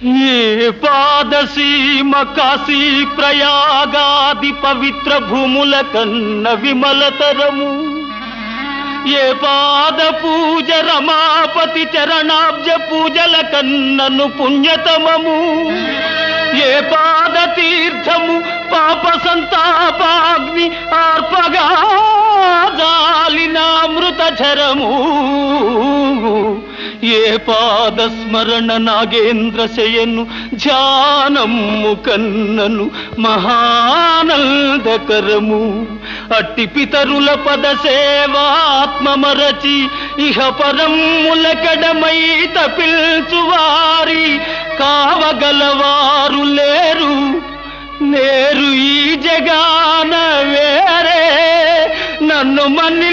ఏ పాదసీమ కాశీ ప్రయాగాది పవిత్ర భూముల కన్న విమలతరము, ఏ పాద పూజ రమాపతి చరణాబ్జ పూజల కన్నను పుణ్యతమము, ఏ పాద తీర్థము పాప సంతాపాగ్ని ఆర్పగా జాలినామృత ఝరము, ఏ పాద స్మరణ నాగేంద్ర శయను ధ్యానము కన్నను మహానందకరము. అట్టి పితరుల పద సేవాత్మమరచి ఇహ పరములకడమై తపిల్చువారి కావగలవారు లేరు లేరు ఈ జగాన వేరే. నన్ను మన్ని